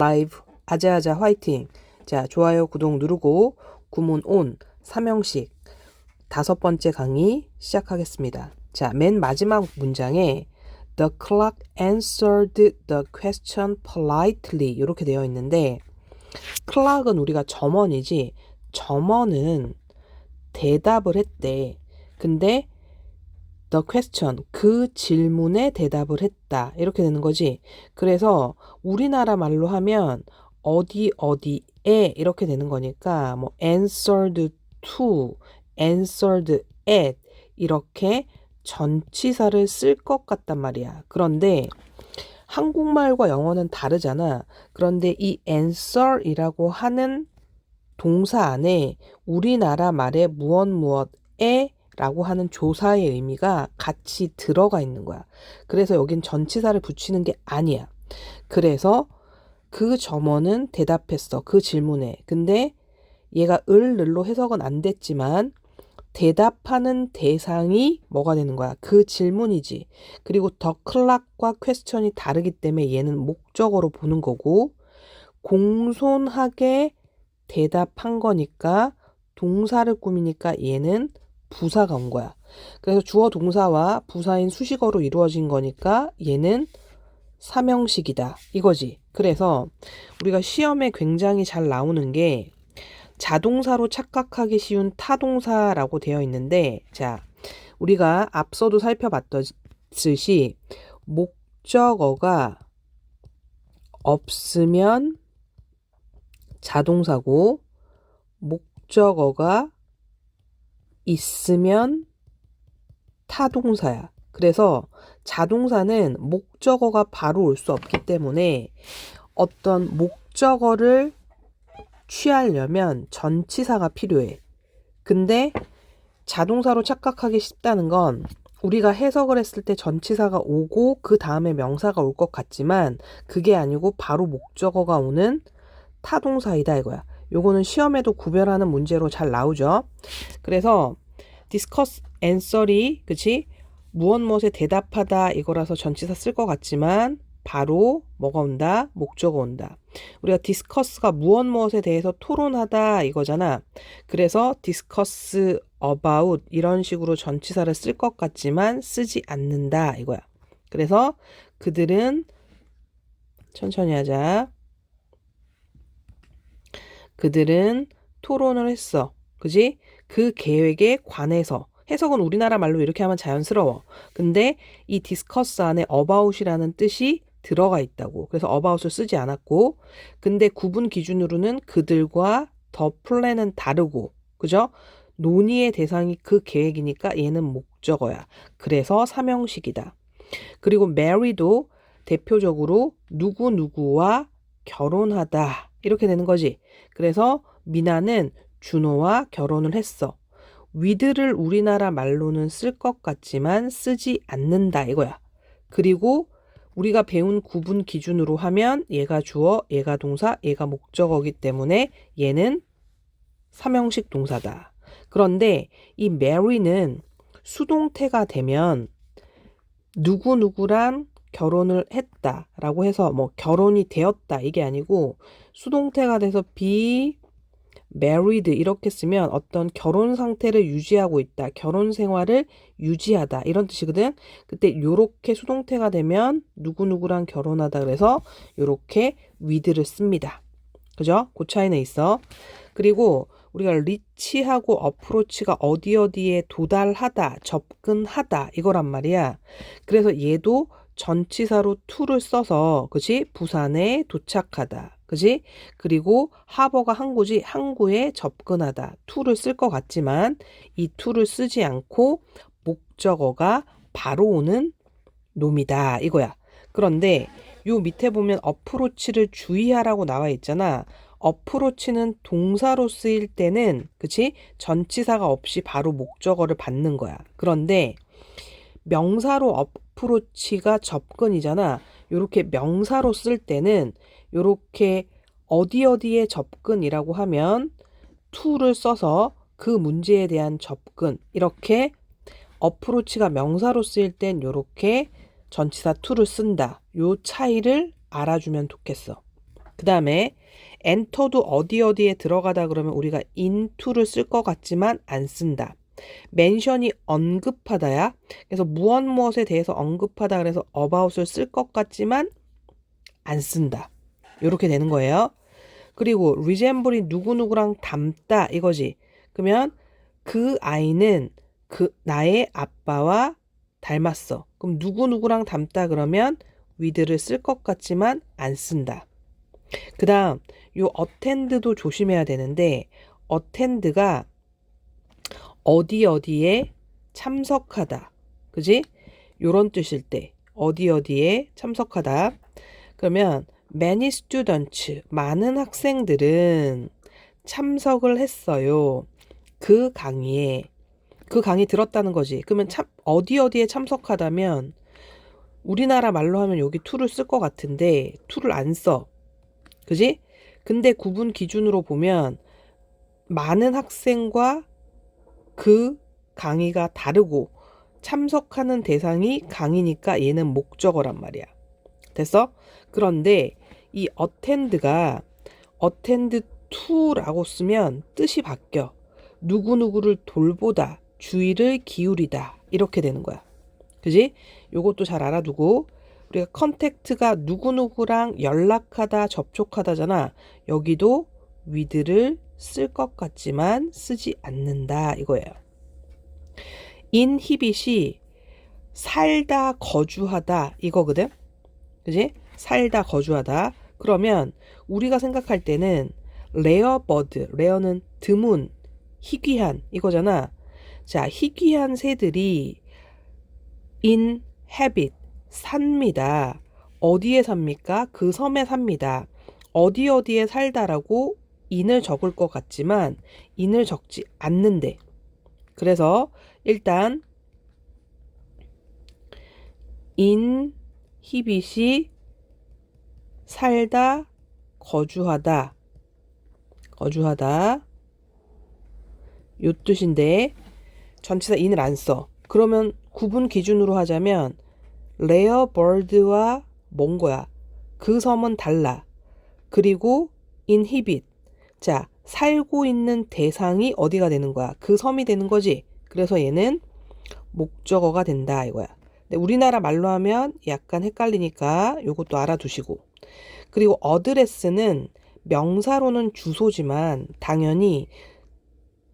라이브 아자아자 화이팅. 자, 좋아요, 구독 누르고 구문 온 3형식 5번째 강의 시작하겠습니다. 자, 맨 마지막 문장에 The clerk answered the question politely 이렇게 되어 있는데 clerk은 우리가 점원이지 점원은 대답을 했대. 근데 the question, 그 질문에 대답을 했다. 이렇게 되는 거지. 그래서 우리나라 말로 하면 어디에 이렇게 되는 거니까 뭐 answered to, answered at 이렇게 전치사를 쓸 것 같단 말이야. 그런데 한국말과 영어는 다르잖아. 그런데 이 answer이라고 하는 동사 안에 우리나라 말의 무엇에 라고 하는 조사의 의미가 같이 들어가 있는 거야. 그래서 여긴 전치사를 붙이는 게 아니야. 그래서 그 점원은 대답했어. 그 질문에. 근데 얘가 을로 해석은 안 됐지만 대답하는 대상이 뭐가 되는 거야? 그 질문이지. 그리고 더 클락과 퀘스천이 다르기 때문에 얘는 목적어로 보는 거고 공손하게 대답한 거니까 동사를 꾸미니까 얘는 부사가 온 거야. 그래서 주어 동사와 부사인 수식어로 이루어진 거니까 얘는 3형식이다. 이거지. 그래서 우리가 시험에 굉장히 잘 나오는 게 자동사로 착각하기 쉬운 타동사라고 되어 있는데 자, 우리가 앞서도 살펴봤듯이 목적어가 없으면 자동사고 목적어가 있으면 타동사야. 그래서 자동사는 목적어가 바로 올 수 없기 때문에 어떤 목적어를 취하려면 전치사가 필요해. 근데 자동사로 착각하기 쉽다는 건 우리가 해석을 했을 때 전치사가 오고 그 다음에 명사가 올 것 같지만 그게 아니고 바로 목적어가 오는 타동사이다 이거야. 요거는 시험에도 구별하는 문제로 잘 나오죠. 그래서 discuss answer이 그치? 무엇에 대답하다 이거라서 전치사 쓸 것 같지만 바로 뭐가 온다? 목적어 온다. 우리가 discuss가 무엇에 대해서 토론하다 이거잖아. 그래서 discuss about 이런 식으로 전치사를 쓸 것 같지만 쓰지 않는다 이거야. 그래서 그들은 천천히 하자. 그들은 토론을 했어. 그지? 그 계획에 관해서. 해석은 우리나라 말로 이렇게 하면 자연스러워. 근데 이 discuss 안에 about이라는 뜻이 들어가 있다고. 그래서 about을 쓰지 않았고 근데 구분 기준으로는 그들과 더 플랜은 다르고 그죠? 논의의 대상이 그 계획이니까 얘는 목적어야. 그래서 3형식이다. 그리고 marry도 대표적으로 누구누구와 결혼하다 이렇게 되는 거지. 그래서 미나는 준호와 결혼을 했어. with를 우리나라 말로는 쓸 것 같지만 쓰지 않는다 이거야. 그리고 우리가 배운 구분 기준으로 하면 얘가 주어, 얘가 동사, 얘가 목적어이기 때문에 얘는 3형식 동사다. 그런데 이 marry는 수동태가 되면 누구누구랑 결혼을 했다라고 해서 뭐 결혼이 되었다 이게 아니고 수동태가 돼서 be married 이렇게 쓰면 어떤 결혼 상태를 유지하고 있다. 결혼 생활을 유지하다. 이런 뜻이거든. 그때 요렇게 수동태가 되면 누구누구랑 결혼하다 그래서 요렇게 with를 씁니다. 그죠? 그 차이는 있어. 그리고 우리가 리치하고 어프로치가 어디에 도달하다, 접근하다 이거란 말이야. 그래서 얘도 전치사로 to를 써서 그치? 부산에 도착하다. 그지? 그리고 하버가 항구지 항구에 접근하다. to를 쓸 것 같지만 이 to를 쓰지 않고 목적어가 바로 오는 놈이다. 이거야. 그런데 요 밑에 보면 어프로치를 주의하라고 나와 있잖아. 어프로치는 동사로 쓰일 때는 그치? 전치사가 없이 바로 목적어를 받는 거야. 그런데 명사로 어프로치가 접근이잖아. 요렇게 명사로 쓸 때는 요렇게 어디에 접근이라고 하면 to를 써서 그 문제에 대한 접근 이렇게 어프로치가 명사로 쓰일 땐 요렇게 전치사 to를 쓴다. 요 차이를 알아주면 좋겠어. 그 다음에 enter도 어디에 들어가다 그러면 우리가 into를 쓸 것 같지만 안 쓴다. mention이 언급하다야. 그래서 무엇에 대해서 언급하다 그래서 about을 쓸 것 같지만 안 쓴다. 이렇게 되는 거예요. 그리고 resemble이 누구누구랑 닮다 이거지. 그러면 그 아이는 나의 아빠와 닮았어. 그럼 누구누구랑 닮다 그러면 with를 쓸 것 같지만 안 쓴다. 그 다음 요 attend도 조심해야 되는데 attend가 어디에 참석하다. 그지? 요런 뜻일 때 어디에 참석하다. 그러면 many students, 많은 학생들은 참석을 했어요. 그 강의 들었다는 거지. 그러면 어디에 참석하다면 우리나라 말로 하면 여기 to를 쓸 것 같은데 to를 안 써. 그지? 근데 구분 기준으로 보면 많은 학생과 그 강의가 다르고 참석하는 대상이 강의니까 얘는 목적어란 말이야. 됐어? 그런데 이 attend가 attend to라고 쓰면 뜻이 바뀌어. 누구누구를 돌보다, 주의를 기울이다 이렇게 되는 거야. 그지? 요것도 잘 알아두고 우리가 contact가 누구누구랑 연락하다, 접촉하다잖아. 여기도 with를 쓸 것 같지만 쓰지 않는다 이거예요. inhibit이 살다, 거주하다 이거거든. 그지? 살다, 거주하다. 그러면 우리가 생각할 때는 rare bird, rare는 드문, 희귀한 이거잖아. 자, 희귀한 새들이 inhabit, 삽니다. 어디에 삽니까? 그 섬에 삽니다. 어디에 살다라고 in을 적을 것 같지만 in을 적지 않는데. 그래서 일단 inhibit이 살다, 거주하다 요 뜻인데 전치사 in을 안 써. 그러면 구분 기준으로 하자면 rare bird와 뭔 거야? 그 섬은 달라. 그리고 inhibit. 자, 살고 있는 대상이 어디가 되는 거야? 그 섬이 되는 거지. 그래서 얘는 목적어가 된다 이거야. 근데 우리나라 말로 하면 약간 헷갈리니까 요것도 알아두시고. 그리고 어드레스는 명사로는 주소지만 당연히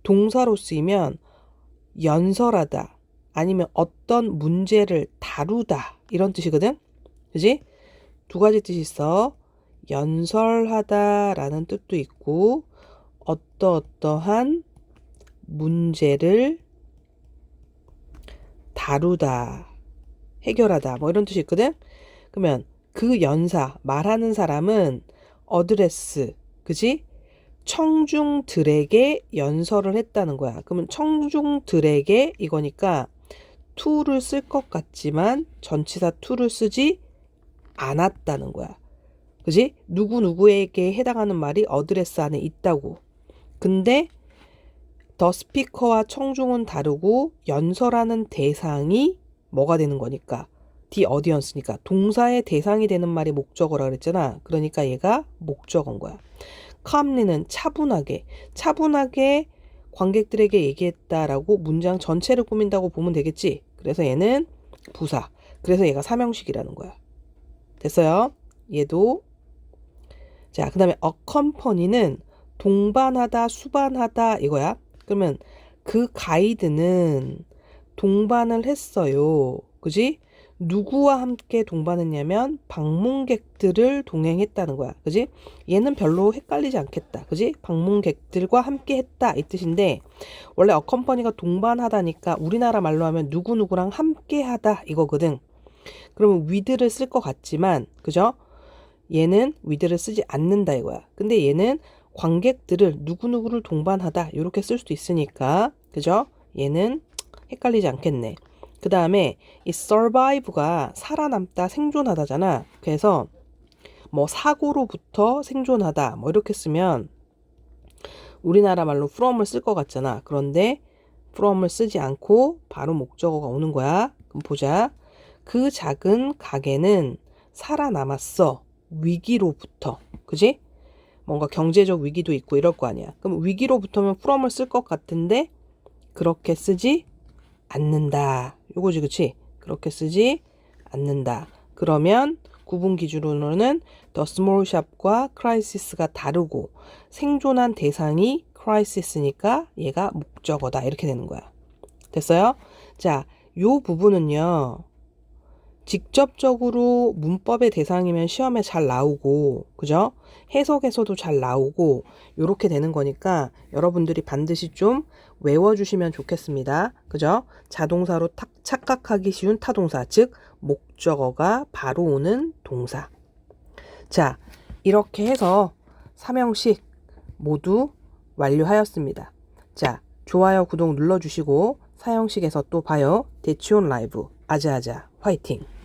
동사로 쓰이면 연설하다 아니면 어떤 문제를 다루다 이런 뜻이거든. 그지? 두 가지 뜻이 있어. 연설하다라는 뜻도 있고 어떠한 문제를 다루다, 해결하다 뭐 이런 뜻이 있거든. 그러면 그 연사, 말하는 사람은 어드레스, 그지? 청중들에게 연설을 했다는 거야. 그러면 청중들에게 이거니까 to를 쓸 것 같지만 전치사 to를 쓰지 않았다는 거야. 그지? 누구에게 해당하는 말이 어드레스 안에 있다고. 근데 더 스피커와 청중은 다르고 연설하는 대상이 뭐가 되는 거니까 the audience니까 동사의 대상이 되는 말이 목적어라 그랬잖아. 그러니까 얘가 목적어인 거야. calmly는 차분하게 관객들에게 얘기했다라고 문장 전체를 꾸민다고 보면 되겠지. 그래서 얘는 부사. 그래서 얘가 삼형식이라는 거야. 됐어요? 얘도. 자, 그 다음에 accompany는 동반하다, 수반하다 이거야. 그러면 그 가이드는 동반을 했어요. 그지? 누구와 함께 동반했냐면 방문객들을 동행했다는 거야. 그지? 얘는 별로 헷갈리지 않겠다. 그지? 방문객들과 함께 했다 이 뜻인데 원래 accompany가 동반하다니까 우리나라 말로 하면 누구누구랑 함께 하다 이거거든. 그러면 with를 쓸 것 같지만 그죠? 얘는 with를 쓰지 않는다 이거야. 근데 얘는 관객들을 누구누구를 동반하다 이렇게 쓸 수도 있으니까 그죠? 얘는 헷갈리지 않겠네. 그 다음에 이 survive가 살아남다, 생존하다잖아. 그래서 뭐 사고로부터 생존하다 뭐 이렇게 쓰면 우리나라 말로 from을 쓸 것 같잖아. 그런데 from을 쓰지 않고 바로 목적어가 오는 거야. 그럼 보자. 그 작은 가게는 살아남았어. 위기로부터. 그지? 뭔가 경제적 위기도 있고 이럴 거 아니야. 그럼 위기로부터면 from을 쓸 것 같은데 그렇게 쓰지 않는다. 요거지, 그치? 그렇게 쓰지 않는다. 그러면 구분 기준으로는 the small shop과 crisis가 다르고 생존한 대상이 crisis니까 얘가 목적어다. 이렇게 되는 거야. 됐어요? 자, 요 부분은요. 직접적으로 문법의 대상이면 시험에 잘 나오고, 그죠? 해석에서도 잘 나오고, 요렇게 되는 거니까 여러분들이 반드시 좀 외워주시면 좋겠습니다. 그죠? 자동사로 착각하기 쉬운 타동사, 즉, 목적어가 바로 오는 동사. 자, 이렇게 해서 3형식 모두 완료하였습니다. 자, 좋아요, 구독 눌러주시고, 4형식에서 또 봐요. 대치온 라이브, 아자아자, 화이팅!